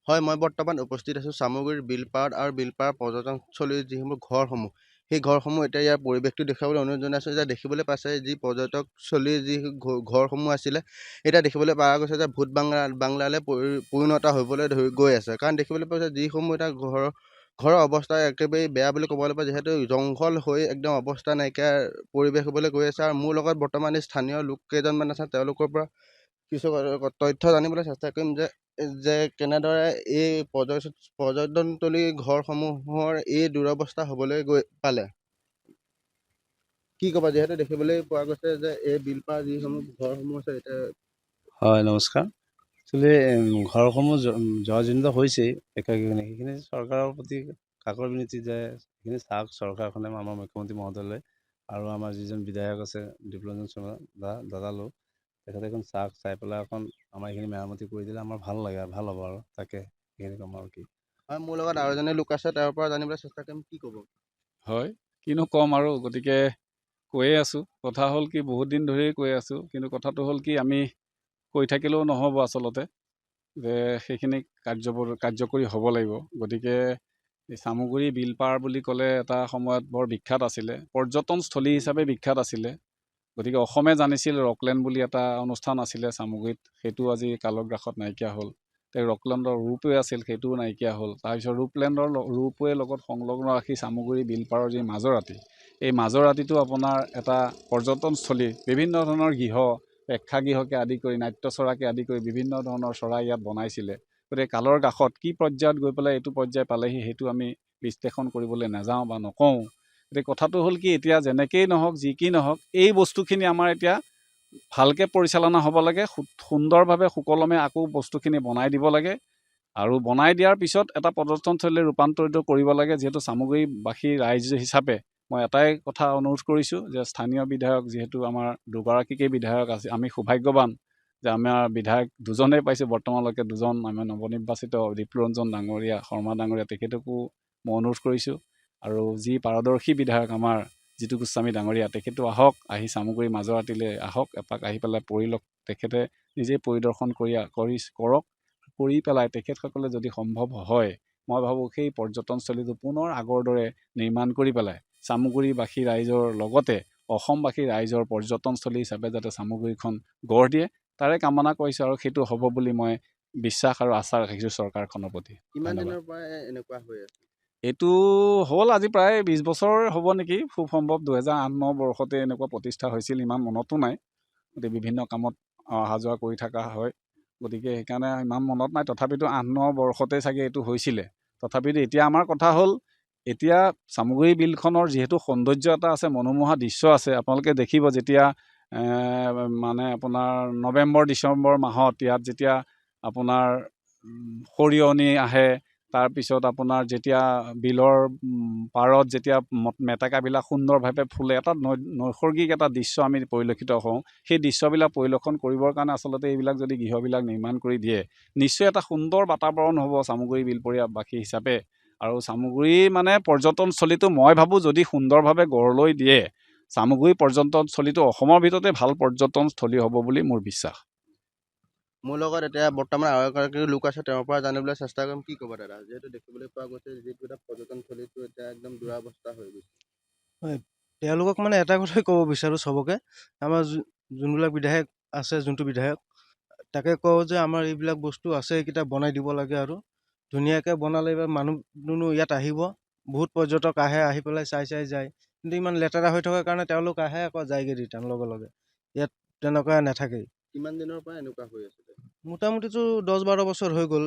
হয়, মই বৰ্তমান উপস্থিত আছোঁ চামগুৰিৰ বিলপাৰত আৰু বিলপাৰ পৰ্যটনস্থলীৰ যিসমূহ ঘৰসমূহ, সেই ঘৰসমূহ এতিয়া ইয়াৰ পৰিৱেশটো দেখুৱাবলৈ অনুৰোধ জনাইছোঁ। যে দেখিবলৈ পাইছে যি পৰ্যটকস্থলীৰ যি ঘৰসমূহ আছিলে, এতিয়া দেখিবলৈ পোৱা গৈছে যে ভূত বাংলালৈ পৰিণত হ'বলৈ গৈ আছে। কাৰণ দেখিবলৈ পাইছে যিসমূহ এতিয়া ঘৰৰ অৱস্থা একেবাৰে বেয়া বুলি ক'ব লাগিব, যিহেতু জংঘল হৈ একদম অৱস্থা নাইকিয়া পৰিৱেশ হ'বলৈ গৈ আছে। আৰু মোৰ লগত বৰ্তমান এই স্থানীয় লোক কেইজনমান আছে, তেওঁলোকৰ পৰা কিছু তথ্য জানিবলৈ চেষ্টা কৰিম যে কেনেদৰে এই পৰ্যটনস্থলী ঘৰসমূহৰ এই দুৰৱস্থা হ'বলৈ পালে। কি ক'বা, যিহেতু দেখিবলৈ পোৱা গৈছে যে এই বিলপাৰ যিসমূহ ঘৰসমূহ আছে এতিয়া। হয়, নমস্কাৰ। একচুৱেলি ঘৰসমূহ জৰ্জৰিত হৈছেই একাংশখিনি, সেইখিনি চৰকাৰৰ প্ৰতি কাকৰ বিনতি যে সেইখিনি চাওক চৰকাৰখনে, আমাৰ মুখ্যমন্ত্ৰী মহোদয়লৈ আৰু আমাৰ যিজন বিধায়ক আছে ডিপ্ল'জন শৰ্মা দাদালো, তেখেতে এখন চাই পেলাই এখন আমাৰ এইখিনি মেৰামতি কৰি দিলে আমাৰ ভাল লাগে, ভাল হ'ব আৰু তাকে সেইখিনি ক'ম আৰু কি। হয়, মোৰ লগত আৰু এজনে লোক আছে, তেওঁৰ পৰা জানিবলৈ চেষ্টা কৰিম। কি ক'ব? হয়, কিনো ক'ম আৰু, গতিকে কৈয়ে আছোঁ। কথা হ'ল কি, বহুত দিন ধৰিয়ে কৈ আছোঁ, কিন্তু কথাটো হ'ল কি, আমি কৈ থাকিলেও নহ'ব আচলতে, যে সেইখিনি কাৰ্যকৰী হ'ব লাগিব। গতিকে এই চামগুৰি বিলপাৰ বুলি ক'লে এটা সময়ত বৰ বিখ্যাত আছিলে, পৰ্যটনস্থলী হিচাপে বিখ্যাত আছিলে। গতিকে অসমে জানিছিল ৰকলেণ্ড বুলি এটা অনুষ্ঠান আছিলে চামগুৰিত, সেইটো আজি কালগ্ৰাসত নাইকিয়া হ'ল। ৰকলেণ্ডৰ ৰূপৱে আছিল, সেইটোও নাইকিয়া হ'ল। তাৰপিছত ৰূপৱেৰ লগত সংলগ্ন ৰাখি চামগুৰি বিলপাৰৰ যি মাজৰাতি, এই মাজৰাতিটো আপোনাৰ এটা পৰ্যটনস্থলী, বিভিন্ন ধৰণৰ প্ৰেক্ষাগৃহকে আদি কৰি নাট্যচৰাকে আদি কৰি বিভিন্ন ধৰণৰ চৰাই ইয়াত বনাইছিলে। গতিকে কালৰ কাষত কি পৰ্যায়ত গৈ পেলাই এইটো পৰ্যায় পালেহি, সেইটো আমি বিশ্লেষণ কৰিবলৈ নাযাওঁ বা নকওঁ। গতিকে কথাটো হ'ল কি, এতিয়া যেনেকেই নহওক, যি কি নহওক, এই বস্তুখিনি আমাৰ এতিয়া ভালকৈ পৰিচালনা হ'ব লাগে, সুন্দৰভাৱে সুকলমে আকৌ বস্তুখিনি বনাই দিব লাগে। আৰু বনাই দিয়াৰ পিছত এটা পৰ্যটনস্থলীলৈ ৰূপান্তৰিত কৰিব লাগে। যিহেতু চামগুৰিবাসী ৰাইজ হিচাপে মই এটাই কথা অনুৰোধ কৰিছোঁ যে স্থানীয় বিধায়ক, যিহেতু আমাৰ দুগৰাকীকেই বিধায়ক আছে, আমি সৌভাগ্যৱান যে আমাৰ বিধায়ক দুজনেই পাইছোঁ বৰ্তমানলৈকে, দুজন আমাৰ নৱনিৰ্বাচিত ডিপ্ল'ৰঞ্জন ডাঙৰীয়া, শৰ্মা ডাঙৰীয়া, তেখেতকো মই অনুৰোধ কৰিছোঁ। আৰু যি পাৰদৰ্শী বিধায়ক আমাৰ জিতু গোস্বামী ডাঙৰীয়া, তেখেতো আহক, আহি চামগুৰি মাজৰাতিলৈ আহক, এপাক আহি পেলাই তেখেতে নিজেই পৰিদৰ্শন কৰক। কৰি পেলাই তেখেতসকলে যদি সম্ভৱ হয়, মই ভাবোঁ সেই পৰ্যটনস্থলীটো পুনৰ আগৰ দৰে নিৰ্মাণ কৰি পেলাই চামগুৰিবাসী ৰাইজৰ লগতে অসমবাসী ৰাইজৰ পৰ্যটনস্থলী হিচাপে যাতে চামগুৰিখন গঢ় দিয়ে, তাৰে কামনা কৰিছোঁ। আৰু সেইটো হ'ব বুলি মই বিশ্বাস আৰু আশা ৰাখিছোঁ চৰকাৰখনৰ প্ৰতি। কিমান ধন্যবাদ। দিনৰ পৰা এনেকুৱা হৈ আছে? এইটো হ'ল আজি প্ৰায় 20 বছৰ হ'ব নেকি, খুব সম্ভৱ 2008-09 বৰ্ষতে এনেকুৱা প্ৰতিষ্ঠা হৈছিল, ইমান মনতো নাই। গতিকে বিভিন্ন কামত অহা যোৱা কৰি থকা হয়, গতিকে সেইকাৰণে ইমান মনত নাই। তথাপিতো 8-9 বৰ্ষতে চাগে এইটো হৈছিলে। তথাপিতো এতিয়া আমাৰ কথা হ'ল, এতিয়া চামগুৰি বিলখনৰ যিহেতু সৌন্দৰ্য এটা আছে, মনোমোহা দৃশ্য আছে, আপোনালোকে দেখিব যেতিয়া মানে আপোনাৰ নৱেম্বৰ-ডিচেম্বৰ মাহত ইয়াত যেতিয়া আপোনাৰ সৰিয়হনি আহে, তাৰপিছত আপোনাৰ যেতিয়া বিলৰ পাৰত যেতিয়া মেটেকাবিলাক সুন্দৰভাৱে ফুলে, এটা নৈসৰ্গিক এটা দৃশ্য আমি পৰিলক্ষিত হওঁ। সেই দৃশ্যবিলাক পৰিলক্ষণ কৰিবৰ কাৰণে আচলতে এইবিলাক যদি গৃহবিলাক নিৰ্মাণ কৰি দিয়ে, নিশ্চয় এটা সুন্দৰ বাতাবৰণ হ'ব চামগুৰি বিলপৰীয়াবাসী হিচাপে। আৰু চামগুৰি মানে পৰ্যটনস্থলীটো মই ভাবোঁ যদি সুন্দৰভাৱে গঢ় লৈ দিয়ে, চামগুৰি পৰ্যটনস্থলীটো অসমৰ ভিতৰতে ভাল পৰ্যটনস্থলী হ'ব বুলি মোৰ বিশ্বাস। মোৰ লগত এতিয়া বৰ্তমান আৰু এগৰাকী লোক আছে, তেওঁৰ পৰা জানিবলৈ চেষ্টা কৰিম। কি ক'ব দাদা, যিহেতু দেখিবলৈ পোৱা গৈছে যিটো এটা পৰ্যটনস্থলীটো এতিয়া একদম দুৰৱস্থা হৈ গৈছে। হয়, তেওঁলোকক মানে এটা কথাই ক'ব বিচাৰোঁ চবকে, আমাৰ যোনবিলাক বিধায়ক আছে, যোনটো বিধায়ক, তাকে কওঁ যে আমাৰ এইবিলাক বস্তু আছে, এইকেইটা বনাই দিব লাগে। আৰু ধুনীয়াকৈ বনালে মানুহ ইয়াত আহিব, বহুত পৰ্যটক আহি পেলাই চাই যায়। কিন্তু ইমান লেতেৰা হৈ থকাৰ কাৰণে তেওঁলোক আহে, আকৌ যায়গৈ ৰিটাৰ্ণ লগে। ইয়াত তেনেকুৱা নাথাকেই। কিমান দিনৰ পৰা এনেকুৱা হৈ আছে? মোটামুটিতো 10-12 বছৰ হৈ গ'ল।